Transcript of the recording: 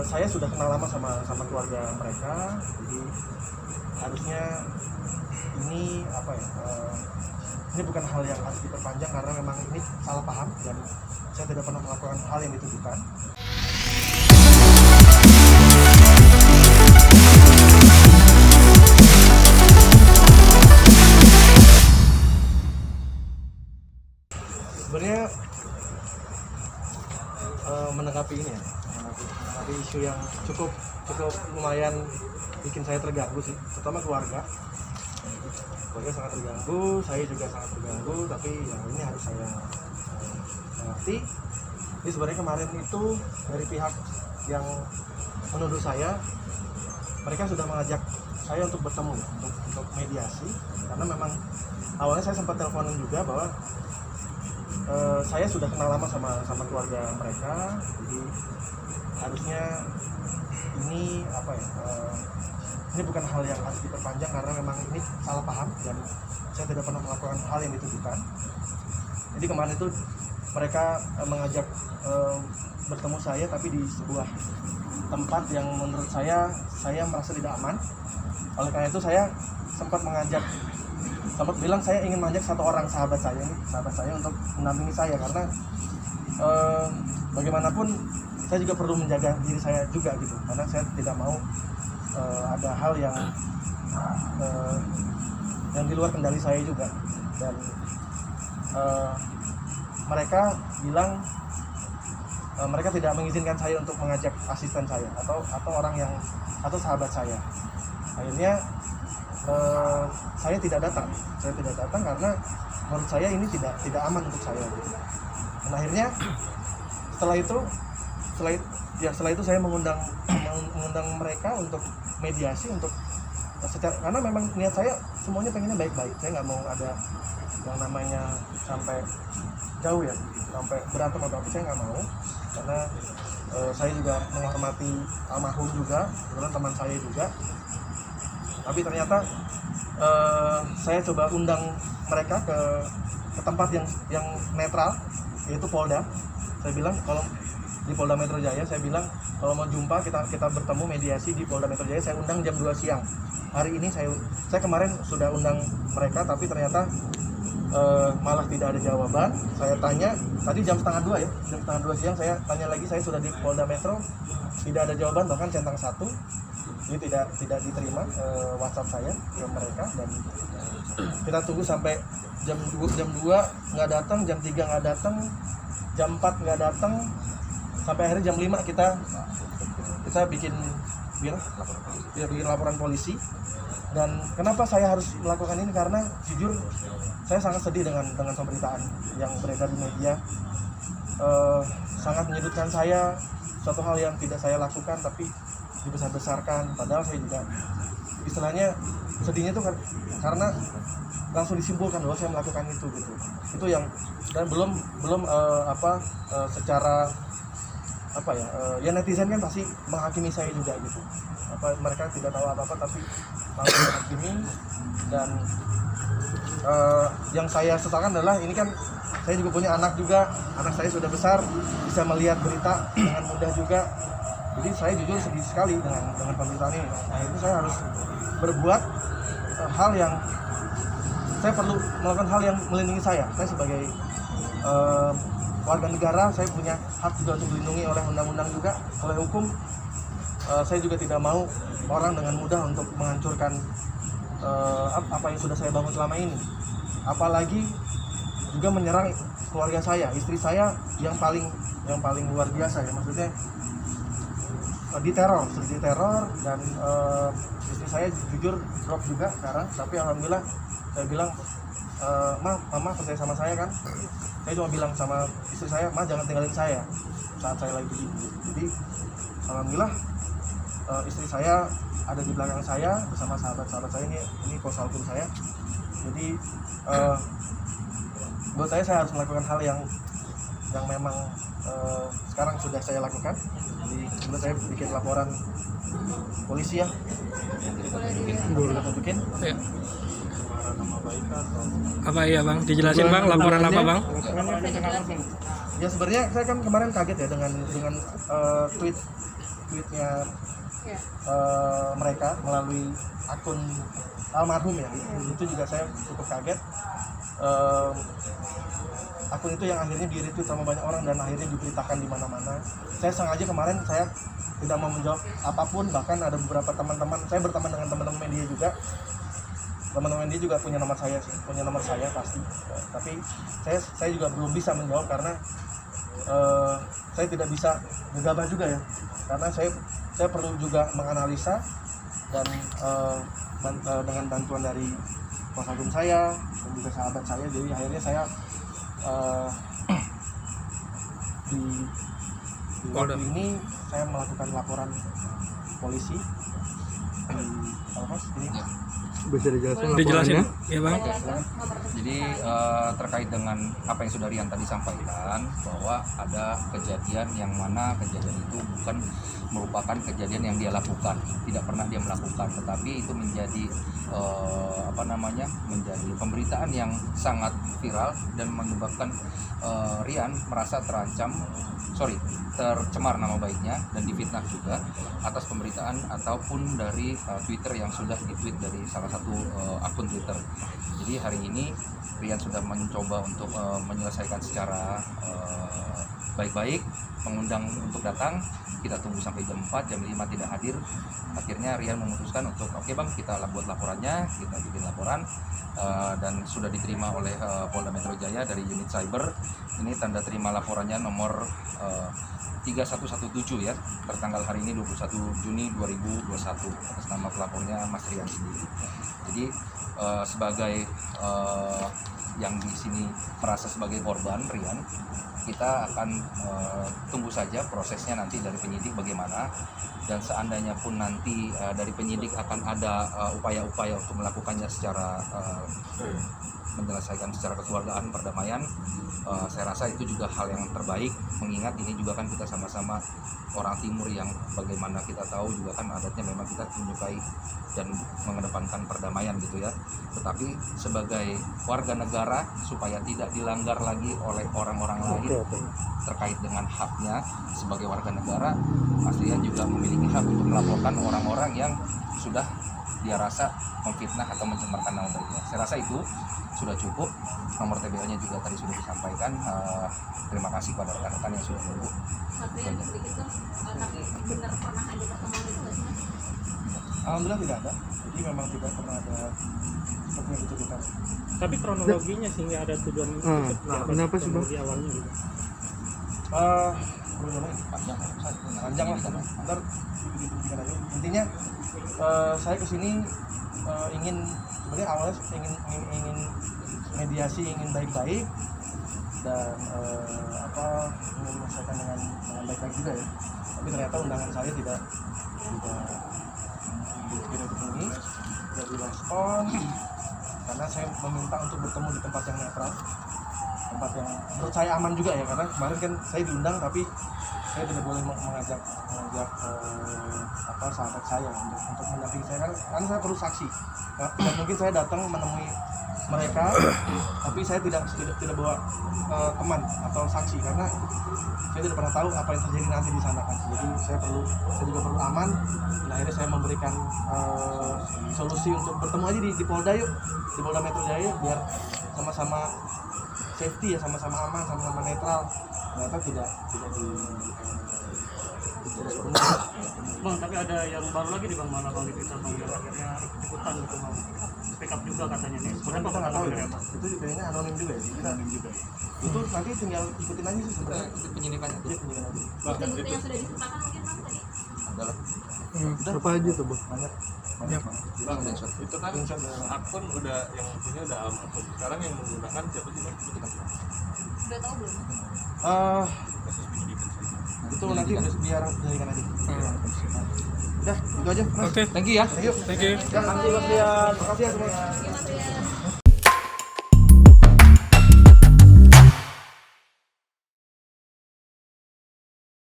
saya sudah kenal lama sama keluarga mereka, jadi harusnya ini ini bukan hal yang harus diperpanjang karena memang ini salah paham dan saya tidak pernah melakukan hal yang ditujukan. Sebenarnya menanggapi ini ya, menanggapi isu yang cukup lumayan bikin saya terganggu sih, terutama keluarga sangat terganggu, saya juga sangat terganggu, tapi ya ini harus saya mengerti. Jadi sebenarnya kemarin itu dari pihak yang menuduh saya, mereka sudah mengajak saya untuk bertemu ya, untuk mediasi, karena memang awalnya saya sempat teleponin juga bahwa saya sudah kenal lama sama keluarga mereka, jadi harusnya ini ini bukan hal yang harus diperpanjang karena memang ini salah paham dan saya tidak pernah melakukan hal yang ditujukan. Jadi kemarin itu mereka mengajak bertemu saya, tapi di sebuah tempat yang menurut saya merasa tidak aman. Oleh karena itu saya sempat bilang saya ingin mengajak satu orang sahabat saya untuk mendampingi saya, karena bagaimanapun saya juga perlu menjaga diri saya juga gitu, karena saya tidak mau ada hal yang di luar kendali saya juga. Dan mereka bilang mereka tidak mengizinkan saya untuk mengajak asisten saya atau orang atau sahabat saya. Akhirnya saya tidak datang karena menurut saya ini tidak aman untuk saya gitu. Dan akhirnya setelah itu saya mengundang mereka untuk mediasi, karena memang niat saya semuanya pengennya baik-baik. Saya nggak mau ada yang namanya sampai jauh ya, sampai berantem atau apa, saya nggak mau, karena saya juga menghormati almarhum juga, kebetulan teman saya juga. Tapi ternyata saya coba undang mereka ke tempat yang netral, yaitu Polda. Saya bilang kalau di Polda Metro Jaya, saya bilang kalau mau jumpa kita bertemu mediasi di Polda Metro Jaya, saya undang jam 2 siang. Hari ini saya kemarin sudah undang mereka, tapi ternyata malah tidak ada jawaban. Saya tanya tadi jam setengah 2 siang, saya tanya lagi, saya sudah di Polda Metro, tidak ada jawaban, bahkan centang 1. Jadi tidak diterima WhatsApp saya ke mereka, dan kita tunggu sampai jam 2 nggak datang, jam 3 nggak datang, jam 4 nggak datang, sampai akhirnya jam 5 kita bikin laporan polisi. Dan kenapa saya harus melakukan ini, karena jujur saya sangat sedih dengan pemberitaan yang beredar di media. Sangat menyudutkan saya, suatu hal yang tidak saya lakukan tapi dibesar-besarkan, padahal saya juga istilahnya sedihnya itu karena langsung disimpulkan bahwa saya melakukan itu gitu. Itu yang, dan belum secara ya netizen kan pasti menghakimi saya juga gitu. Mereka tidak tahu apa-apa tapi langsung menghakimi. Dan yang saya sesalkan adalah ini kan saya juga punya anak saya sudah besar, bisa melihat berita dengan mudah juga. Jadi saya jujur sedih sekali dengan pemberitaan ini. Nah, itu saya harus berbuat hal yang saya perlu melakukan, hal yang melindungi saya. Saya sebagai warga negara, saya punya hak juga untuk dilindungi oleh undang-undang juga, oleh hukum. Saya juga tidak mau orang dengan mudah untuk menghancurkan apa yang sudah saya bangun selama ini. Apalagi juga menyerang keluarga saya, istri saya yang paling luar biasa ya, maksudnya diteror, dan istri saya jujur drop juga sekarang. Tapi alhamdulillah saya bilang, mama percaya sama saya kan. Saya cuma bilang sama istri saya, ma jangan tinggalin saya saat saya lagi begini. Jadi alhamdulillah istri saya ada di belakang saya bersama sahabat-sahabat saya, ini kuasa hukum saya. Jadi buat saya harus melakukan hal yang memang sekarang sudah saya lakukan. Jadi kemudian saya bikin laporan polisi ya. Boleh tunjukin? Ya. Nama baik atau apa ya bang? Dijelasin bang, laporan apa bang? Ya sebenarnya saya kan kemarin kaget ya dengan tweet tweetnya Ya. mereka melalui akun almarhum ya, itu juga saya cukup kaget. Akun itu yang akhirnya di-retweet sama banyak orang dan akhirnya diberitakan di mana-mana. Saya sengaja kemarin saya tidak mau menjawab apapun, bahkan ada beberapa teman-teman saya berteman dengan teman-teman media juga. Teman-teman media juga punya nomor saya pasti. Tapi saya juga belum bisa menjawab karena saya tidak bisa gegabah juga ya. Karena saya perlu juga menganalisa dan dengan bantuan dari kuasa hukum saya dan juga sahabat saya, jadi akhirnya saya di waktu ini saya melakukan laporan polisi di Polres ini. Bisa dijelasin Dijelasin laporannya? ya bang. Jadi terkait dengan apa yang sudah Rian tadi sampaikan, bahwa ada kejadian yang mana kejadian itu bukan merupakan kejadian yang dia lakukan, tidak pernah dia melakukan, tetapi itu menjadi menjadi pemberitaan yang sangat viral dan menyebabkan Rian merasa tercemar nama baiknya dan difitnah juga atas pemberitaan ataupun dari Twitter yang sudah ditweet dari salah satu akun Twitter. Jadi hari ini Rian sudah mencoba untuk menyelesaikan secara baik-baik, mengundang untuk datang. Kita tunggu sampai jam 4, jam 5 tidak hadir. Akhirnya Rian memutuskan untuk oke bang, kita buat laporannya, kita bikin laporan dan sudah diterima oleh Polda Metro Jaya dari unit cyber. Ini tanda terima laporannya nomor 3117 ya, tertanggal hari ini 21 Juni 2021 atas nama pelapornya Mas Rian sendiri. Jadi sebagai yang di sini merasa sebagai korban Rian, kita akan tunggu saja prosesnya nanti dari penyidik bagaimana, dan seandainya pun nanti dari penyidik akan ada upaya-upaya untuk melakukannya secara menyelesaikan secara kekeluargaan, perdamaian, saya rasa itu juga hal yang terbaik, mengingat ini juga kan kita sama-sama orang timur yang bagaimana kita tahu juga kan adatnya memang kita menyukai dan mengedepankan perdamaian gitu ya. Tetapi sebagai warga negara supaya tidak dilanggar lagi oleh orang-orang lain terkait dengan haknya sebagai warga negara, pastinya juga memiliki hak untuk melaporkan orang-orang yang sudah dia rasa memfitnah atau mencemarkan nama baiknya. Saya rasa itu sudah cukup. Nomor TBL-nya juga tadi sudah disampaikan. Terima kasih kepada rekan-rekan yang sudah menunggu. Tapi benar pernah ada pertemuan itu nggak sih Mas? Alhamdulillah tidak ada. Jadi memang tidak pernah ada seperti yang dituduhkan. Tapi kronologinya sehingga ada tuduhan itu kenapa sih, Bang? di awalnya gitu. Panjang lah, ntar dibikin aja. Intinya saya kesini ingin, sebenarnya awalnya ingin mediasi, ingin baik-baik dan ingin menyelesaikan dengan baik-baik juga ya. Tapi ternyata undangan saya tidak dipenuhi, tidak direspon, karena saya meminta untuk bertemu di tempat yang netral, tempat yang menurut saya aman juga ya, karena kemarin kan saya diundang tapi saya tidak boleh mengajak sahabat saya untuk mendampingi saya, karena saya perlu saksi. Tidak mungkin saya datang menemui mereka tapi saya tidak bawa teman atau saksi, karena saya tidak pernah tahu apa yang terjadi nanti di sana kan. Jadi saya juga perlu aman, dan akhirnya saya memberikan solusi untuk bertemu aja di Polda yuk, di Polda Metro Jaya, biar sama-sama safety ya, sama-sama aman, sama-sama netral. Ternyata tidak Bang, tapi ada yang baru lagi nih Bang, mana Bang di Twitter Bang, yang akhirnya ikutan gitu Bang. Speak up juga katanya nih. sebenarnya kita nggak tahu ya, itu kayaknya anonim juga ya, kita anonim juga. Itu nanti tinggal ikutin aja sih sebenarnya. Itu penyidikan Iya, penyidikan aja. Bukti-bukti yang sudah disepakati mungkin Bang tadi. adalah Apa aja tuh, Bang? Banyak. Bang Benson. Itu kan akun udah yang punya udah almarhum. Sekarang yang menggunakan siapa sih Bang? Udah tahu belum? Kasus penyidikan saya. Itu nanti biar penyidikan aja. Udah, itu aja. Mas. Oke, Thank you ya. Thank you. thank you. Ya, makasih Mas Rian. Makasih ya semua. Iya Mas Rian.